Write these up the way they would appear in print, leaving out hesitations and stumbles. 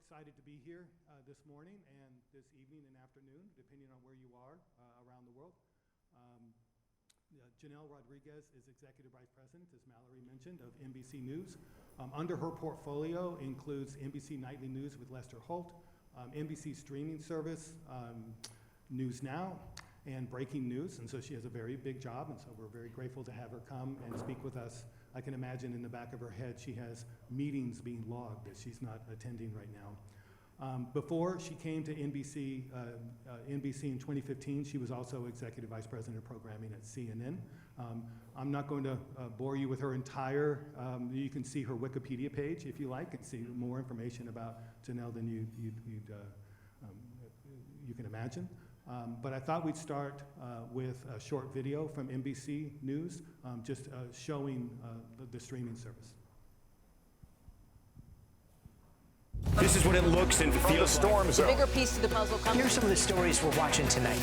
excited to be here this morning and this evening and afternoon, depending on where you are around the world. Janelle Rodriguez is Executive Vice President, as Mallory mentioned, of NBC News. Under her portfolio includes NBC Nightly News with Lester Holt, NBC streaming service, News Now, and Breaking News. And so she has a very big job, and so we're very grateful to have her come and speak with us. I can imagine in the back of her head she has meetings being logged that she's not attending right now. Before she came to NBC in 2015, she was also Executive Vice President of Programming at CNN. I'm not going to bore you with her entire, you can see her Wikipedia page if you like and see more information about Janelle than you can imagine. But I thought we'd start with a short video from NBC News, just showing the streaming service. This is what it looks and feels storms. The bigger piece to the puzzle comes. Here's some of the stories we're watching tonight.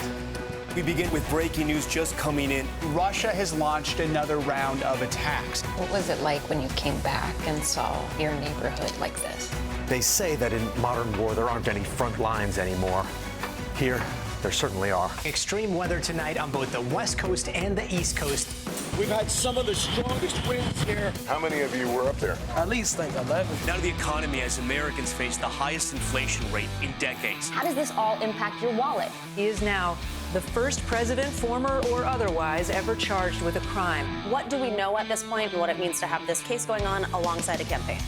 We begin with breaking news just coming in. Russia has launched another round of attacks. What was it like when you came back and saw your neighborhood like this? They say that in modern war there aren't any front lines anymore. Here, there certainly are. Extreme weather tonight on both the West Coast and the East Coast. We've had some of the strongest winds here. How many of you were up there? At least like 11. Now to the economy as Americans face the highest inflation rate in decades. How does this all impact your wallet? He is now the first president, former or otherwise, ever charged with a crime. What do we know at this point and what it means to have this case going on alongside a campaign?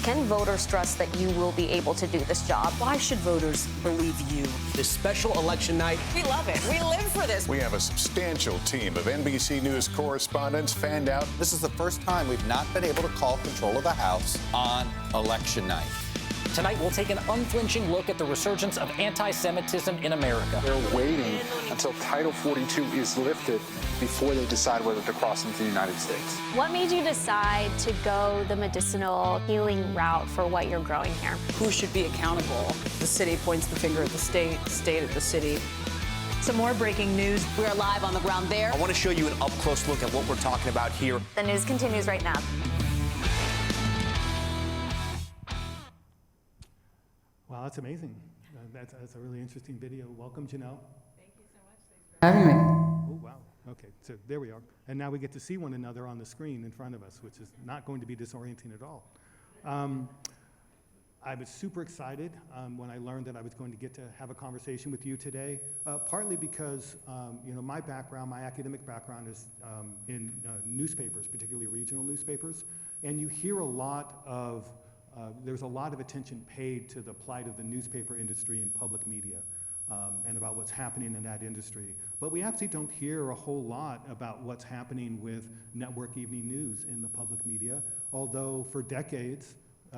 Can voters trust that you will be able to do this job? Why should voters believe you? This special election night. We love it. We live for this. We have a substantial team of NBC News correspondents fanned out. This is the first time we've not been able to call control of the House on election night. Tonight, we'll take an unflinching look at the resurgence of anti-Semitism in America. They're waiting until Title 42 is lifted before they decide whether to cross into the United States. What made you decide to go the medicinal healing route for what you're growing here? Who should be accountable? The city points the finger at the state at the city. Some more breaking news. We're live on the ground there. I want to show you an up-close look at what we're talking about here. The news continues right now. Wow, that's amazing. That's a really interesting video. Welcome, Janelle. Thank you so much. Thanks for having me. Oh, wow. Okay, so there we are. And now we get to see one another on the screen in front of us, which is not going to be disorienting at all. I was super excited when I learned that I was going to get to have a conversation with you today, partly because my background, my academic background is in newspapers, particularly regional newspapers, and you hear a lot of there's a lot of attention paid to the plight of the newspaper industry and public media and about what's happening in that industry. But we actually don't hear a whole lot about what's happening with network evening news in the public media, although for decades,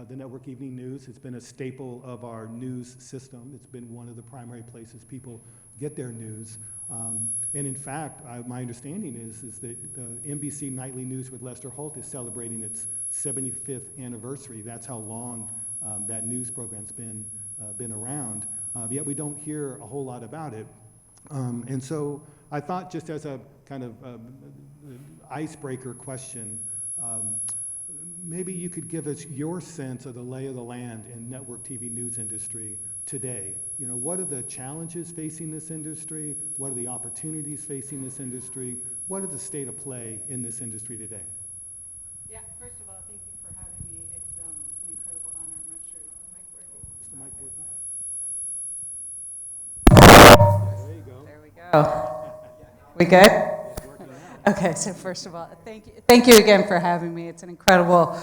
the network evening news has been a staple of our news system. It's been one of the primary places people get their news. And in fact, my understanding is that NBC Nightly News with Lester Holt is celebrating its 75th anniversary. That's how long that news program's been around. Yet we don't hear a whole lot about it. And so I thought, just as a kind of icebreaker question, maybe you could give us your sense of the lay of the land in network TV news industry today. You know, what are the challenges facing this industry? What are the opportunities facing this industry? What is the state of play in this industry today? Yeah, first of all, thank you for having me. It's an incredible honor. I'm not sure, is the mic working? Is the mic working? There you go. There we go. We good? Okay, so first of all, thank you again for having me. It's an incredible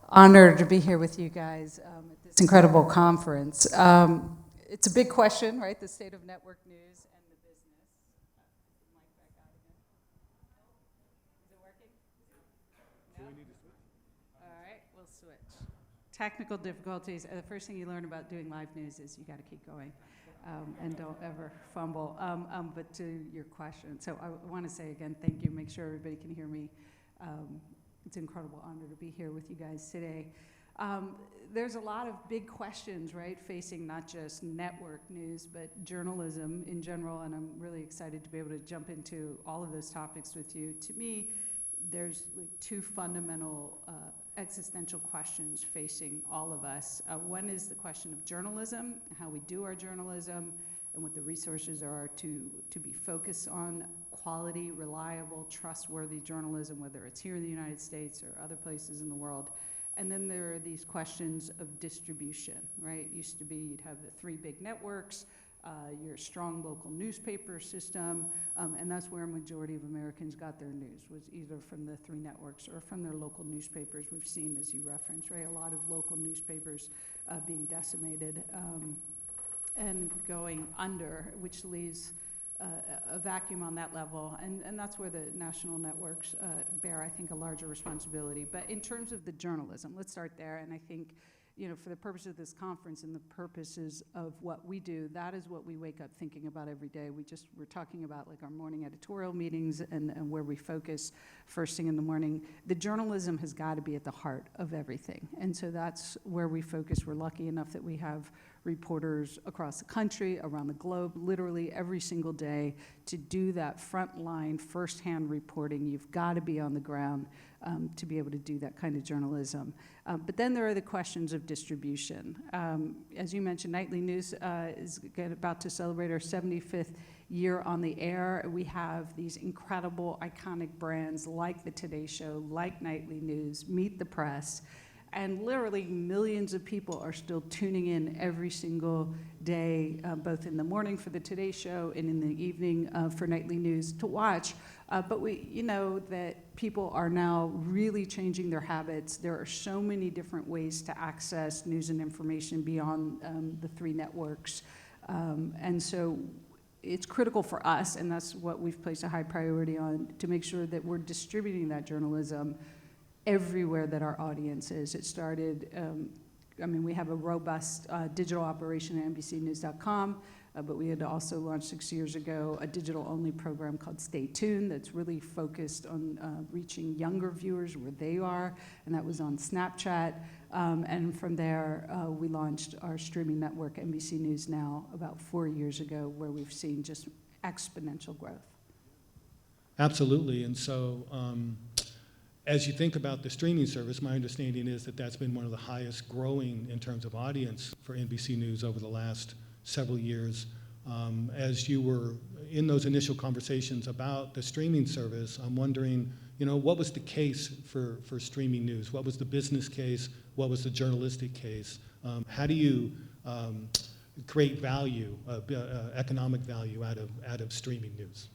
honor to be here with you guys at this incredible conference. It's a big question, right? The state of network news and the business. Is the mic back out again? Is it working? No? Do we need to switch? All right, we'll switch. Technical difficulties. The first thing you learn about doing live news is you got to keep going. And don't ever fumble. But to your question, so I want to say again, thank you. Make sure everybody can hear me. It's an incredible honor to be here with you guys today. There's a lot of big questions, right, facing not just network news, but journalism in general, and I'm really excited to be able to jump into all of those topics with you. To me, there's like two fundamental existential questions facing all of us. One is the question of journalism, how we do our journalism, and what the resources are to be focused on quality, reliable, trustworthy journalism, whether it's here in the United States or other places in the world. And then there are these questions of distribution, right? It used to be you'd have the 3 big networks, your strong local newspaper system, and that's where a majority of Americans got their news, was either from the 3 networks or from their local newspapers. We've seen, as you referenced, right, a lot of local newspapers being decimated and going under, which leaves a vacuum on that level, and that's where the national networks bear, I think, a larger responsibility. But in terms of the journalism, let's start there, and I think, you know, for the purpose of this conference and the purposes of what we do, that is what we wake up thinking about every day. We're talking about like our morning editorial meetings and where we focus first thing in the morning. The journalism has got to be at the heart of everything, and so that's where we focus. We're lucky enough that we have reporters across the country, around the globe, literally every single day to do that frontline, firsthand reporting. You've got to be on the ground to be able to do that kind of journalism. But then there are the questions of distribution. As you mentioned, Nightly News is about to celebrate our 75th year on the air. We have these incredible, iconic brands like The Today Show, like Nightly News, Meet the Press, and literally millions of people are still tuning in every single day, both in the morning for the Today Show and in the evening for Nightly News to watch. But you know that people are now really changing their habits. There are so many different ways to access news and information beyond the 3 networks. And so it's critical for us, and that's what we've placed a high priority on, to make sure that we're distributing that journalism everywhere that our audience is. It started, we have a robust digital operation at NBCnews.com, but we had also launched 6 years ago a digital-only program called Stay Tuned that's really focused on reaching younger viewers where they are, and that was on Snapchat. And from there, we launched our streaming network, NBC News Now, about 4 years ago, where we've seen just exponential growth. Absolutely, and so as you think about the streaming service, my understanding is that that's been one of the highest growing in terms of audience for NBC News over the last several years. As you were in those initial conversations about the streaming service, I'm wondering, you know, what was the case for streaming news? What was the business case? What was the journalistic case? How do you create value, economic value out of streaming news?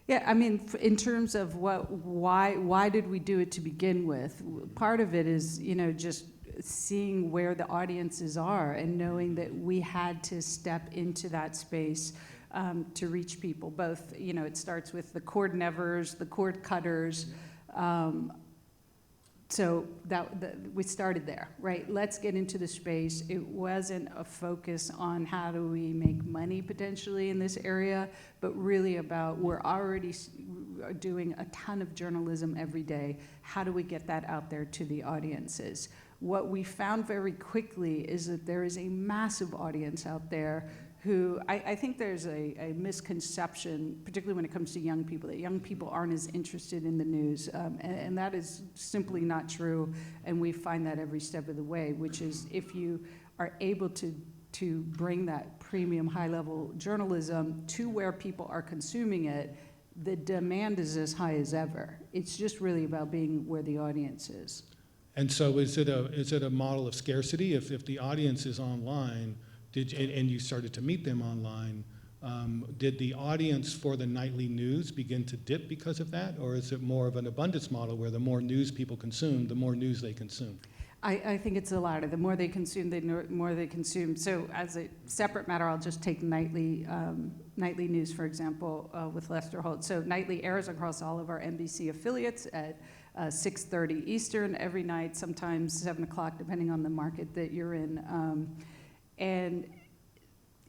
Yeah, I mean, in terms of why did we do it to begin with? Part of it is, you know, just seeing where the audiences are and knowing that we had to step into that space to reach people. Both, you know, it starts with the cord nevers, the cord cutters. So we started there, right? Let's get into the space. It wasn't a focus on how do we make money potentially in this area, but really about we're already doing a ton of journalism every day. How do we get that out there to the audiences? What we found very quickly is that there is a massive audience out there who I think there's a misconception, particularly when it comes to young people, that young people aren't as interested in the news, and that is simply not true, and we find that every step of the way, which is if you are able to bring that premium high-level journalism to where people are consuming it, the demand is as high as ever. It's just really about being where the audience is. And so is it a model of scarcity? If the audience is online, and you started to meet them online, did the audience for the nightly news begin to dip because of that? Or is it more of an abundance model where the more news people consume, the more news they consume? I think it's the latter. The more they consume, the more they consume. So as a separate matter, I'll just take nightly news, for example, with Lester Holt. So nightly airs across all of our NBC affiliates at 6:30 Eastern every night, sometimes 7 o'clock, depending on the market that you're in. And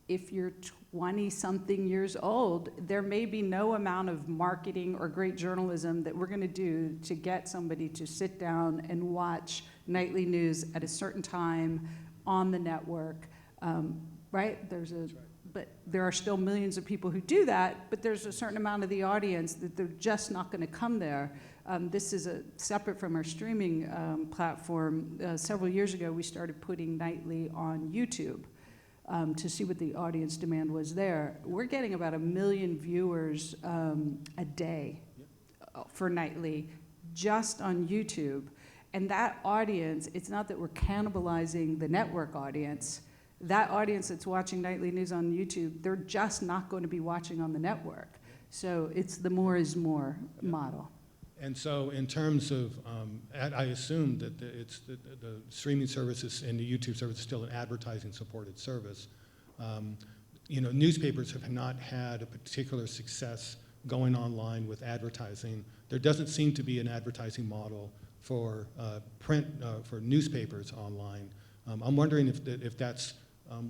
if you're 20-something years old, there may be no amount of marketing or great journalism that we're going to do to get somebody to sit down and watch nightly news at a certain time on the network, right? but there are still millions of people who do that, but there's a certain amount of the audience that they're just not going to come there. This is separate from our streaming platform. Several years ago, we started putting nightly on YouTube to see what the audience demand was there. We're getting about 1 million viewers a day for nightly just on YouTube. And that audience, it's not that we're cannibalizing the network audience. That audience that's watching nightly news on YouTube, they're just not going to be watching on the network. So it's the more is more model. And so in terms of, I assume that the streaming services and the YouTube service is still an advertising-supported service. Newspapers have not had a particular success going online with advertising. There doesn't seem to be an advertising model for print, for newspapers online. I'm wondering if that's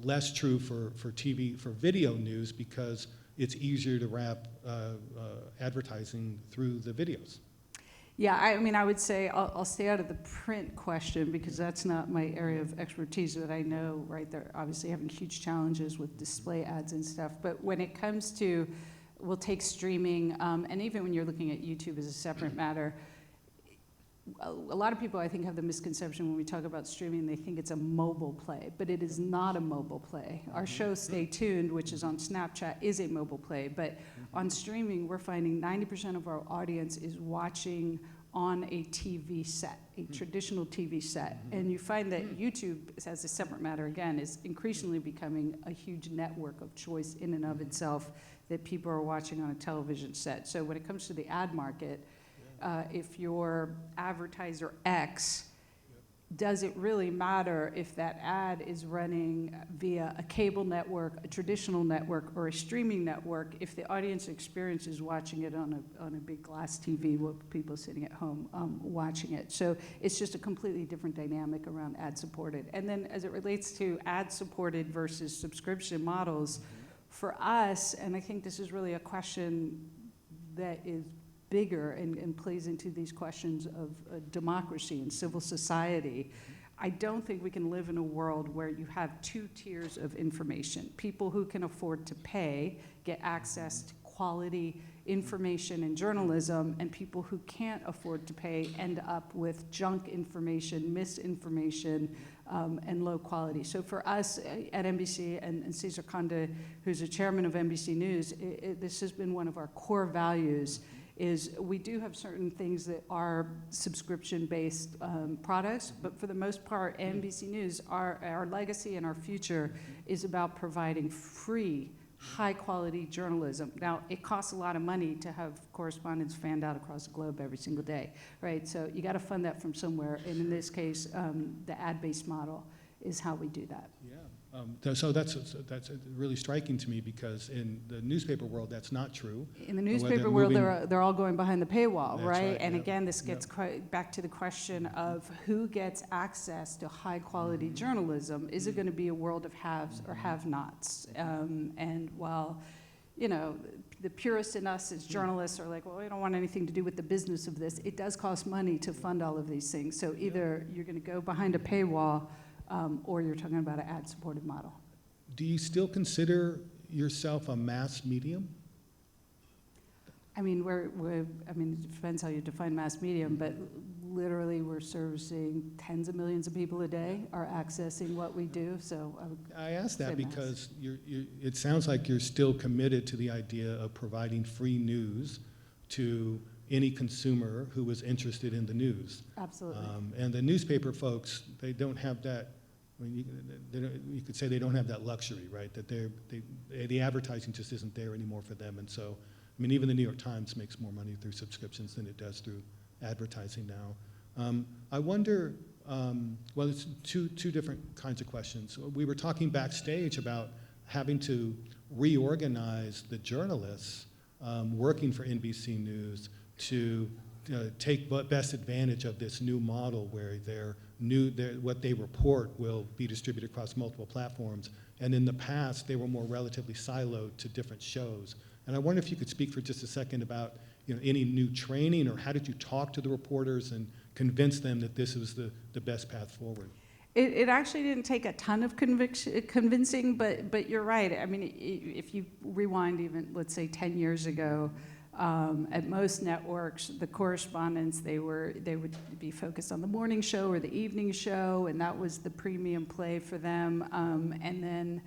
less true for TV, for video news, because it's easier to wrap advertising through the videos. Yeah, I mean, I would say I'll stay out of the print question because that's not my area of expertise, but I know, right, they're obviously having huge challenges with display ads and stuff. But when it comes to, we'll take streaming, and even when you're looking at YouTube as a separate matter, a lot of people, I think, have the misconception when we talk about streaming, they think it's a mobile play, but it is not a mobile play. Our show, Stay Tuned, which is on Snapchat, is a mobile play, but on streaming, we're finding 90% of our audience is watching on a TV set, a traditional TV set. And you find that YouTube, as a separate matter, again, is increasingly becoming a huge network of choice in and of itself that people are watching on a television set. So when it comes to the ad market, if your advertiser X, does it really matter if that ad is running via a cable network, a traditional network, or a streaming network, if the audience experience is watching it on a big glass TV with people sitting at home watching it? So it's just a completely different dynamic around ad-supported. And then as it relates to ad-supported versus subscription models, for us, and I think this is really a question that is bigger and plays into these questions of democracy and civil society. I don't think we can live in a world where you have two tiers of information. People who can afford to pay get access to quality information and journalism, and people who can't afford to pay end up with junk information, misinformation, and low quality. So for us at NBC, and Cesar Conde, who's the chairman of NBC News, this has been one of our core values, is we do have certain things that are subscription-based products, but for the most part, NBC News, our legacy and our future is about providing free, high-quality journalism. Now, it costs a lot of money to have correspondents fanned out across the globe every single day, right? So you got to fund that from somewhere, and in this case, the ad-based model is how we do that. Yeah. So that's really striking to me, because in the newspaper world, that's not true. In the newspaper world, they're all going behind the paywall, right? And yep. again, this gets back to the question of who gets access to high-quality journalism. Is it going to be a world of haves or have-nots? And while, you know, the purists in us as journalists are like, well, we don't want anything to do with the business of this. It does cost money to fund all of these things. So either you're going to go behind a paywall, or you're talking about an ad-supported model. Do you still consider yourself a mass medium? I mean, it depends how you define mass medium, but literally we're servicing tens of millions of people a day are accessing what we do. So I ask that because it sounds like you're still committed to the idea of providing free news to any consumer who is interested in the news. Absolutely. And the newspaper folks, they don't have that. I mean, you could say they don't have that luxury, right? That the advertising just isn't there anymore for them. And so, I mean, even the New York Times makes more money through subscriptions than it does through advertising now. I wonder, well, it's two different kinds of questions. We were talking backstage about having to reorganize the journalists working for NBC News to take best advantage of this new model where what they report will be distributed across multiple platforms. And in the past, they were more relatively siloed to different shows. And I wonder if you could speak for just a second about any new training, or how did you talk to the reporters and convince them that this was the best path forward? It actually didn't take a ton of convincing, but you're right. I mean, if you rewind even, let's say, 10 years ago, at most networks, the correspondents, they would be focused on the morning show or the evening show, and that was the premium play for them. And then,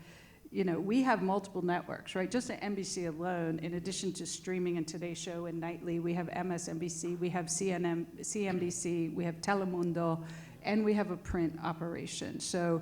you know, we have multiple networks, right? Just at NBC alone, in addition to streaming and Today Show and Nightly, we have MSNBC, we have CNBC, we have Telemundo, and we have a print operation. So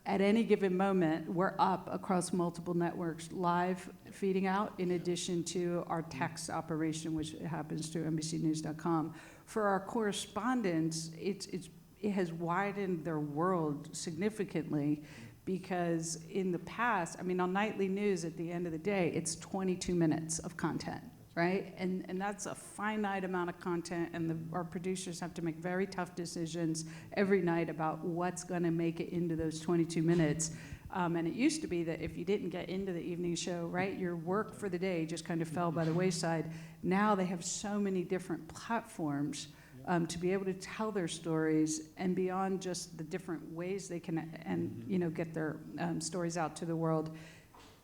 at any given moment, we're up across multiple networks, live feeding out, in addition to our text operation, which happens through NBCnews.com. For our correspondents, it has widened their world significantly, because in the past, I mean, on nightly news, at the end of the day, it's 22 minutes of content, right? And that's a finite amount of content, and our producers have to make very tough decisions every night about what's gonna make it into those 22 minutes. And it used to be that if you didn't get into the evening show, right, your work for the day just kind of fell by the wayside. Now they have so many different platforms to be able to tell their stories, and beyond just the different ways they can get their stories out to the world.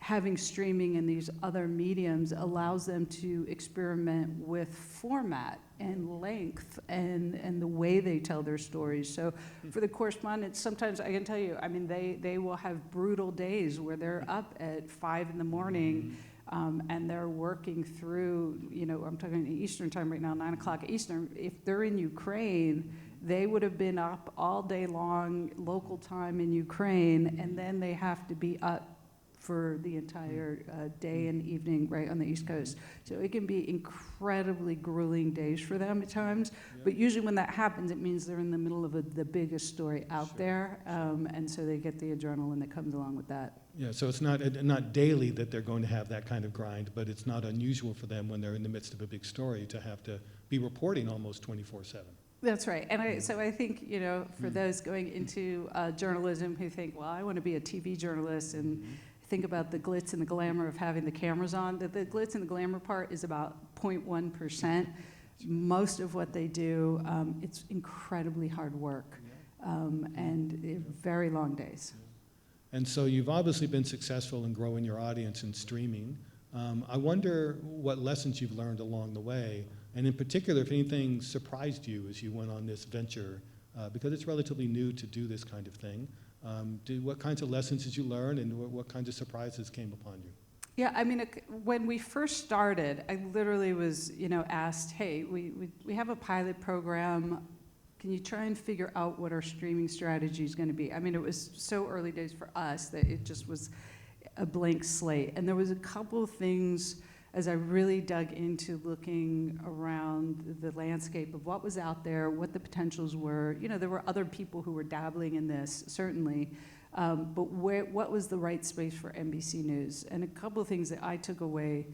Having streaming and these other mediums allows them to experiment with format and length and the way they tell their stories. So for the correspondents, sometimes I can tell you, I mean, they will have brutal days where they're up at 5 in the morning and they're working through, you know, I'm talking Eastern time right now, 9 o'clock Eastern. If they're in Ukraine, they would have been up all day long, local time in Ukraine, and then they have to be up for the entire day and evening right on the East Coast. So it can be incredibly grueling days for them at times, but usually when that happens, it means they're in the middle of the biggest story out there, and so they get the adrenaline that comes along with that. Yeah, so it's not daily that they're going to have that kind of grind, but it's not unusual for them when they're in the midst of a big story to have to be reporting almost 24/7. That's right, and so I think, you know, for those going into journalism who think, well, I want to be a TV journalist, and think about the glitz and the glamour of having the cameras on. The glitz and the glamour part is about 0.1%. Most of what they do, it's incredibly hard work, and very long days. And so you've obviously been successful in growing your audience in streaming. I wonder what lessons you've learned along the way, and in particular, if anything surprised you as you went on this venture, because it's relatively new to do this kind of thing. What kinds of lessons did you learn, and what kinds of surprises came upon you? Yeah, I mean, when we first started, I literally was, you know, asked, hey, we have a pilot program. Can you try and figure out what our streaming strategy is going to be? I mean, it was so early days for us that it just was a blank slate. And there was a couple of things as I really dug into looking around the landscape of what was out there, what the potentials were. You know, there were other people who were dabbling in this, certainly, but what was the right space for NBC News? And a couple of things that I took away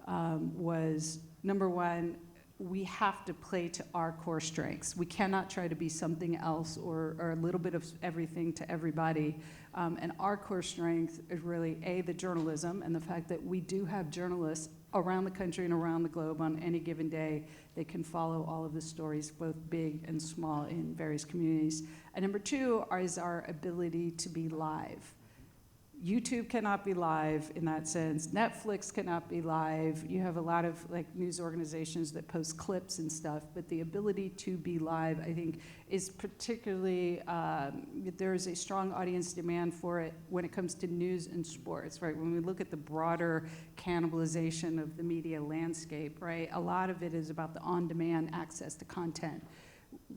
was, number one, we have to play to our core strengths. We cannot try to be something else or a little bit of everything to everybody. And our core strength is really, A, the journalism, and the fact that we do have journalists around the country and around the globe on any given day. They can follow all of the stories, both big and small, in various communities. And number two is our ability to be live. YouTube cannot be live in that sense. Netflix cannot be live. You have a lot of like news organizations that post clips and stuff, but the ability to be live, I think, is particularly, there's a strong audience demand for it when it comes to news and sports, right? When we look at the broader cannibalization of the media landscape, right? A lot of it is about the on-demand access to content.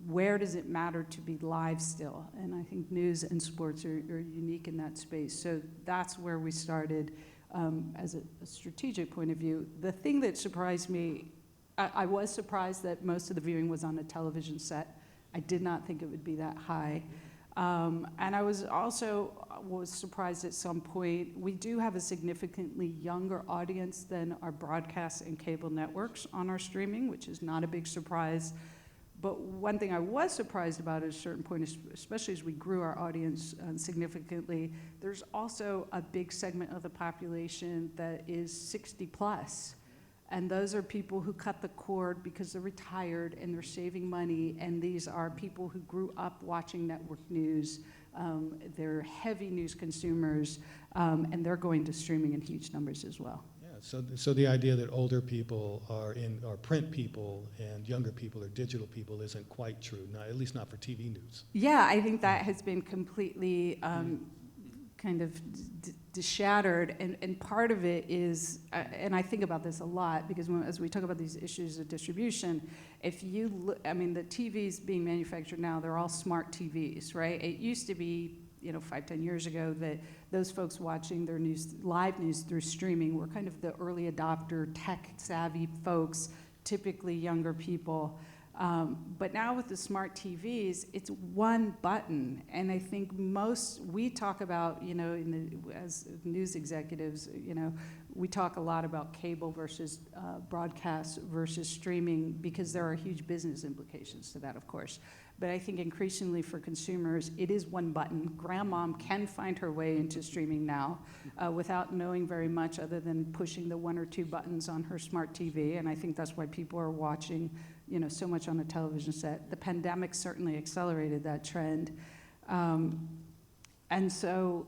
Where does it matter to be live still? And I think news and sports are unique in that space. So that's where we started as a strategic point of view. The thing that surprised me, I was surprised that most of the viewing was on a television set. I did not think it would be that high. And I was also surprised at some point. We do have a significantly younger audience than our broadcast and cable networks on our streaming, which is not a big surprise. But one thing I was surprised about at a certain point, especially as we grew our audience significantly, there's also a big segment of the population that is 60 plus. And those are people who cut the cord because they're retired and they're saving money. And these are people who grew up watching network news They're heavy news consumers, and they're going to streaming in huge numbers as well. Yeah, so the idea that older people are print people and younger people are digital people isn't quite true, at least not for TV news. Yeah, I think that has been completely kind of shattered, and part of it is, and I think about this a lot, because as we talk about these issues of distribution, if you look, I mean, the TVs being manufactured now, they're all smart TVs, right? It used to be, 5-10 years ago, that those folks watching their news, live news through streaming were kind of the early adopter, tech-savvy folks, typically younger people. But now with the smart TVs, it's one button, and I think we talk about, as news executives, we talk a lot about cable versus broadcast versus streaming, because there are huge business implications to that, of course. But I think increasingly for consumers, it is one button. Grandmom can find her way into streaming now without knowing very much other than pushing the 1 or 2 buttons on her smart TV, and I think that's why people are watching so much on a television set. The pandemic certainly accelerated that trend. And so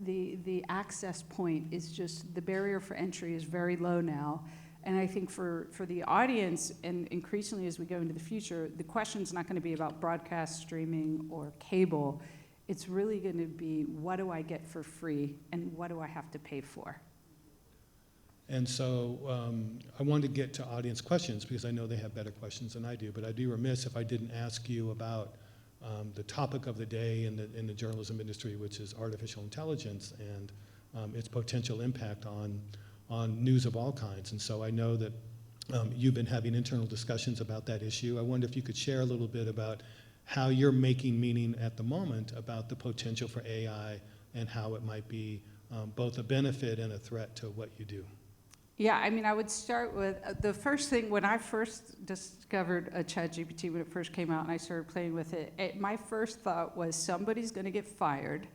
the access point is just, the barrier for entry is very low now. And I think for the audience, and increasingly as we go into the future, the question's not going to be about broadcast, streaming, or cable. It's really going to be, what do I get for free, and what do I have to pay for? And so I wanted to get to audience questions, because I know they have better questions than I do, but I'd be remiss if I didn't ask you about the topic of the day in the journalism industry, which is artificial intelligence and its potential impact on news of all kinds. And so I know that you've been having internal discussions about that issue. I wonder if you could share a little bit about how you're making meaning at the moment about the potential for AI and how it might be both a benefit and a threat to what you do. Yeah, I mean, I would start with the first thing. When I first discovered ChatGPT, when it first came out and I started playing with it, my first thought was, somebody's going to get fired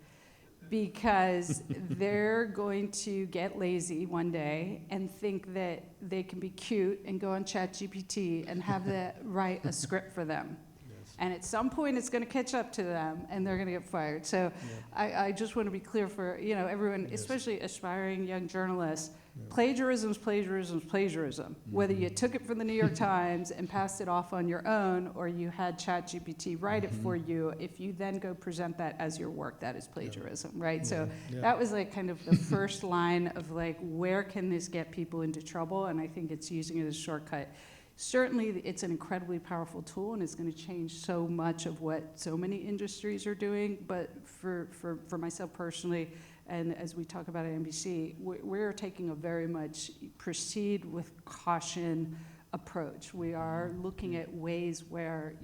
because they're going to get lazy one day and think that they can be cute and go on ChatGPT and have that write a script for them. Yes. And at some point it's going to catch up to them and they're going to get fired. So yeah. I just want to be clear for everyone, yes. Especially aspiring young journalists. Plagiarism's plagiarism's plagiarism. Mm-hmm. Whether you took it from the New York Times and passed it off on your own, or you had ChatGPT write it for you, if you then go present that as your work, that is plagiarism, right? Yeah. So that was like kind of the first line of like, where can this get people into trouble? And I think it's using it as a shortcut. Certainly, it's an incredibly powerful tool, and it's going to change so much of what so many industries are doing. But for myself personally, and as we talk about at NBC, we're taking a very much proceed with caution approach. We are looking at ways where,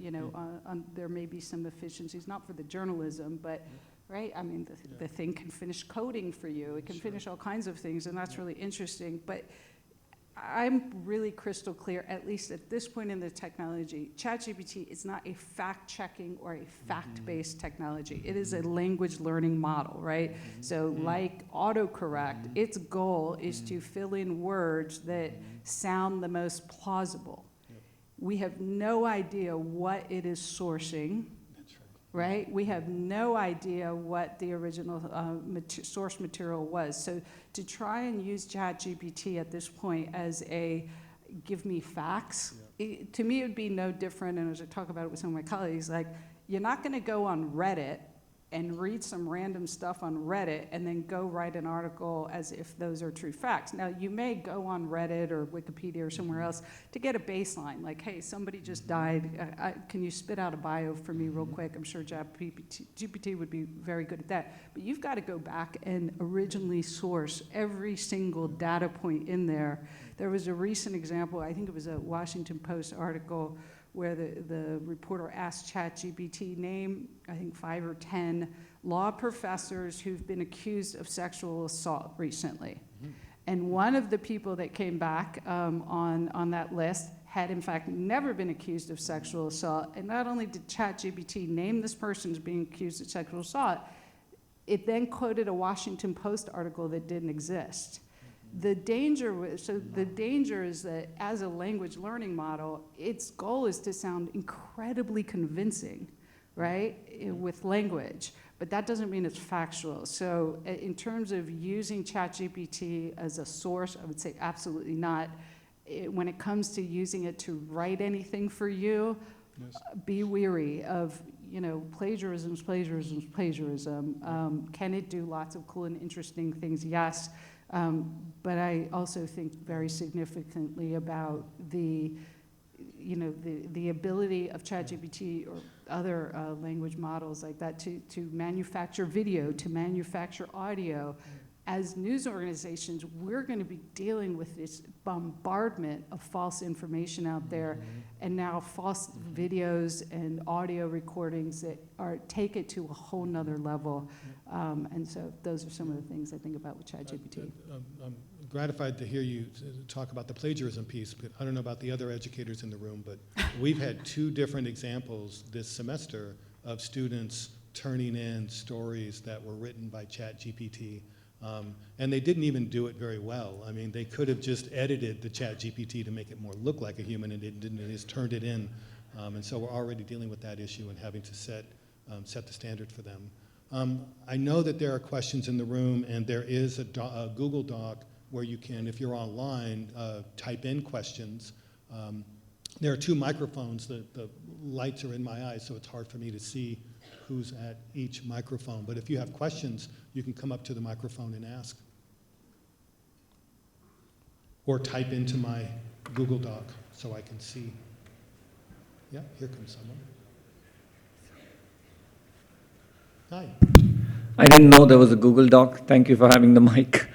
there may be some efficiencies, not for the journalism, but, right? I mean, the thing can finish coding for you. It can finish all kinds of things, and that's really interesting. But I'm really crystal clear, at least at this point in the technology, ChatGPT is not a fact-checking or a fact-based technology. It is a language learning model, right? So like autocorrect, its goal is to fill in words that sound the most plausible. We have no idea what it is sourcing. Right? We have no idea what the original source material was. So to try and use ChatGPT at this point as a give me facts, to me it would be no different, and as I talk about it with some of my colleagues, like, you're not going to go on Reddit and read some random stuff on Reddit and then go write an article as if those are true facts. Now, you may go on Reddit or Wikipedia or somewhere else to get a baseline, like, hey, somebody just died. Can you spit out a bio for me real quick? I'm sure GPT would be very good at that. But you've got to go back and originally source every single data point in there. There was a recent example, I think it was a Washington Post article, where the reporter asked ChatGPT, name, I think 5 or 10 law professors who've been accused of sexual assault recently. Mm-hmm. And one of the people that came back on that list had in fact never been accused of sexual assault. And not only did ChatGPT name this person as being accused of sexual assault, it then quoted a Washington Post article that didn't exist. The danger is that as a language learning model, its goal is to sound incredibly convincing, right, with language. but that doesn't mean it's factual. So in terms of using ChatGPT as a source, I would say absolutely not. When it comes to using it to write anything for you, be weary of, plagiarism. Can it do lots of cool and interesting things? Yes. But I also think very significantly about the ability of ChatGPT or other language models like that to manufacture video, to manufacture audio. As news organizations, we're going to be dealing with this bombardment of false information out there, and now false videos and audio recordings that take it to a whole nother level. And so those are some of the things I think about with ChatGPT. I'm gratified to hear you talk about the plagiarism piece, but I don't know about the other educators in the room, but we've had 2 different examples this semester of students turning in stories that were written by ChatGPT. And they didn't even do it very well. I mean, they could have just edited the ChatGPT to make it more look like a human, and it didn't. It just turned it in. And so we're already dealing with that issue and having to set the standard for them. I know that there are questions in the room, and there is a Google Doc where you can, if you're online, type in questions. There are 2 microphones. The lights are in my eyes, so it's hard for me to see who's at each microphone. But if you have questions, you can come up to the microphone and ask. Or type into my Google Doc so I can see. Yeah, here comes someone. Hi. I didn't know there was a Google Doc. Thank you for having the mic.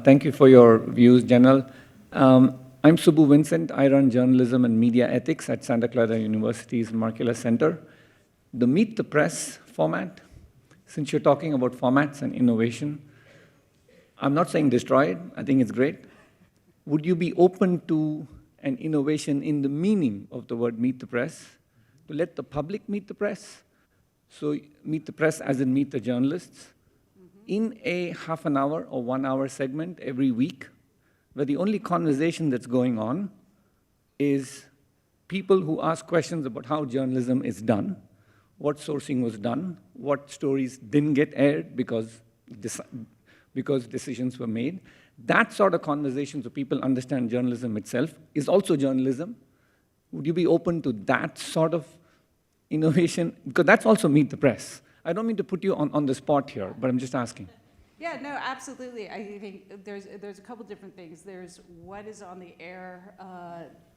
Thank you for your views, Janelle. I'm Subbu Vincent. I run journalism and media ethics at Santa Clara University's Markula Center. The Meet the Press format, since you're talking about formats and innovation, I'm not saying destroy it. I think it's great. Would you be open to an innovation in the meaning of the word meet the press, to let the public meet the press? So meet the press as in meet the journalists in a half an hour or 1 hour segment every week, where the only conversation that's going on is people who ask questions about how journalism is done, what sourcing was done, what stories didn't get aired because decisions were made. That sort of conversation, so people understand journalism itself, is also journalism. Would you be open to that sort of innovation? Because that's also meet the press. I don't mean to put you on the spot here, but I'm just asking. Yeah, no, absolutely. I think there's a couple different things. There's what is on the air,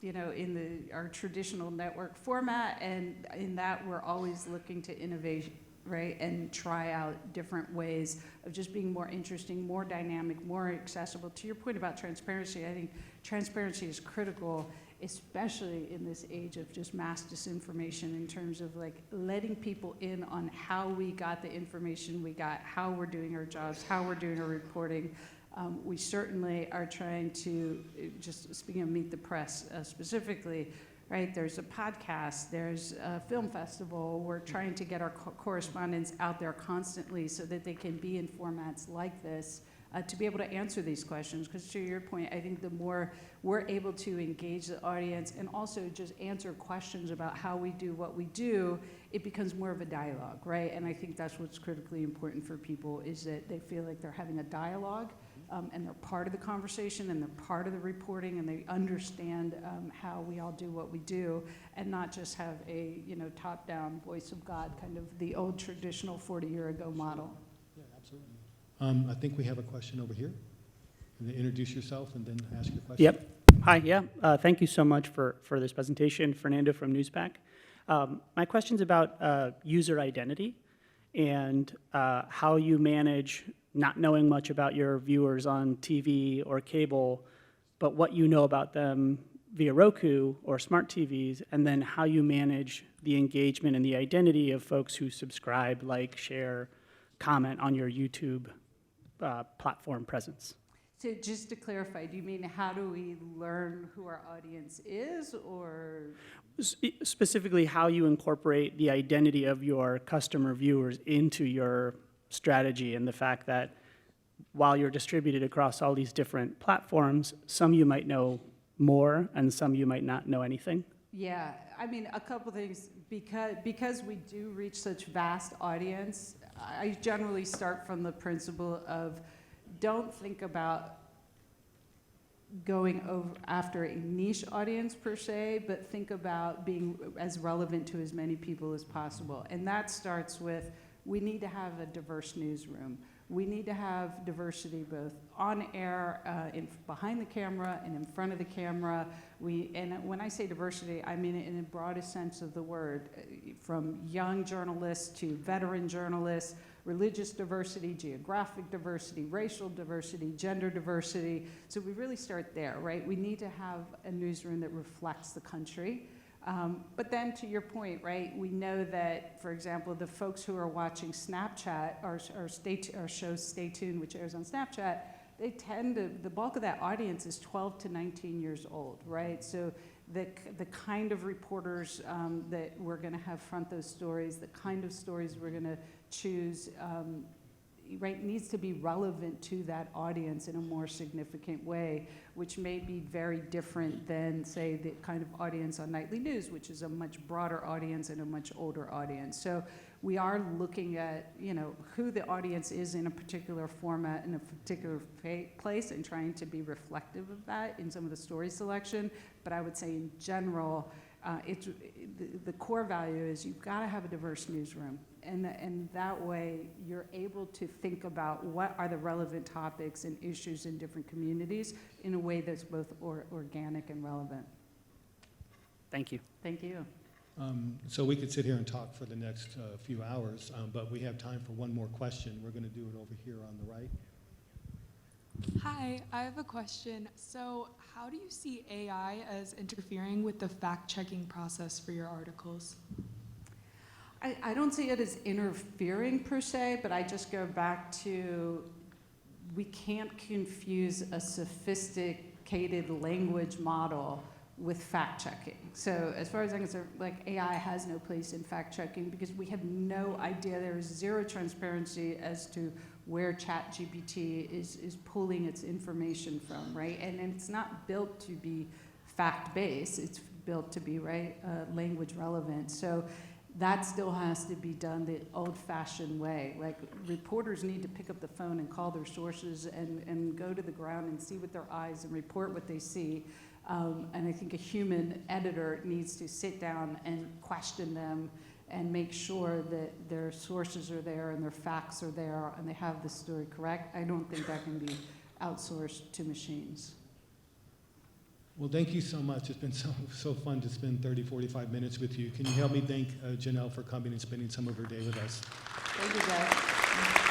in our traditional network format, and in that we're always looking to innovate, right, and try out different ways of just being more interesting, more dynamic, more accessible. To your point about transparency, I think transparency is critical, especially in this age of just mass disinformation, in terms of like letting people in on how we got the information we got, how we're doing our jobs, how we're doing our reporting. We certainly are trying to, just speaking of Meet the Press specifically, right, there's a podcast, there's a film festival. We're trying to get our correspondents out there constantly so that they can be in formats like this, to be able to answer these questions. Because to your point, I think the more we're able to engage the audience and also just answer questions about how we do what we do, it becomes more of a dialogue, right? And I think that's what's critically important for people, is that they feel like they're having a dialogue, and they're part of the conversation, and they're part of the reporting, and they understand how we all do what we do, and not just have a top-down voice of God, kind of the old traditional 40-year-ago model. Yeah, absolutely. I think we have a question over here. Introduce yourself and then ask your question. Yep. Hi, yeah. Thank you so much for this presentation. Fernando from Newspack. My question's about user identity and how you manage not knowing much about your viewers on TV or cable, but what you know about them via Roku or smart TVs, and then how you manage the engagement and the identity of folks who subscribe, like, share, comment on your YouTube platform presence. So just to clarify, do you mean how do we learn who our audience is, or? Specifically, how you incorporate the identity of your customer viewers into your strategy, and the fact that while you're distributed across all these different platforms, some you might know more and some you might not know anything. Yeah, I mean, a couple things. Because we do reach such vast audience, I generally start from the principle of don't think about going over after a niche audience per se, but think about being as relevant to as many people as possible. And that starts with, we need to have a diverse newsroom. We need to have diversity both on air, behind the camera, and in front of the camera. And when I say diversity, I mean it in the broadest sense of the word, from young journalists to veteran journalists, religious diversity, geographic diversity, racial diversity, gender diversity. So we really start there, right? We need to have a newsroom that reflects the country. But then to your point, right, we know that, for example, the folks who are watching Snapchat, our show Stay Tuned, which airs on Snapchat, they tend to, the bulk of that audience is 12 to 19 years old, right? So the kind of reporters that we're gonna have front those stories, the kind of stories we're gonna choose, right, needs to be relevant to that audience in a more significant way, which may be very different than, say, the kind of audience on nightly news, which is a much broader audience and a much older audience. So we are looking at, you know, who the audience is in a particular format in a particular place and trying to be reflective of that in some of the story selection. But I would say in general, the core value is you've got to have a diverse newsroom. And that way you're able to think about what are the relevant topics and issues in different communities in a way that's both organic and relevant. Thank you. Thank you. So we could sit here and talk for the next few hours, but we have time for one more question. We're going to do it over here on the right. Hi, I have a question. So how do you see AI as interfering with the fact-checking process for your articles? I don't see it as interfering per se, but I just go back to, we can't confuse a sophisticated language model with fact-checking. So as far as I'm concerned, like, AI has no place in fact-checking because we have no idea. There is zero transparency as to where ChatGPT is pulling its information from, right? And it's not built to be fact-based. It's built to be, right, language relevant. So that still has to be done the old-fashioned way. Like, reporters need to pick up the phone and call their sources and go to the ground and see with their eyes and report what they see. And I think a human editor needs to sit down and question them and make sure that their sources are there and their facts are there and they have the story correct. I don't think that can be outsourced to machines. Well, thank you so much. It's been so fun to spend 30, 45 minutes with you. Can you help me thank Janelle for coming and spending some of her day with us? Thank you, guys.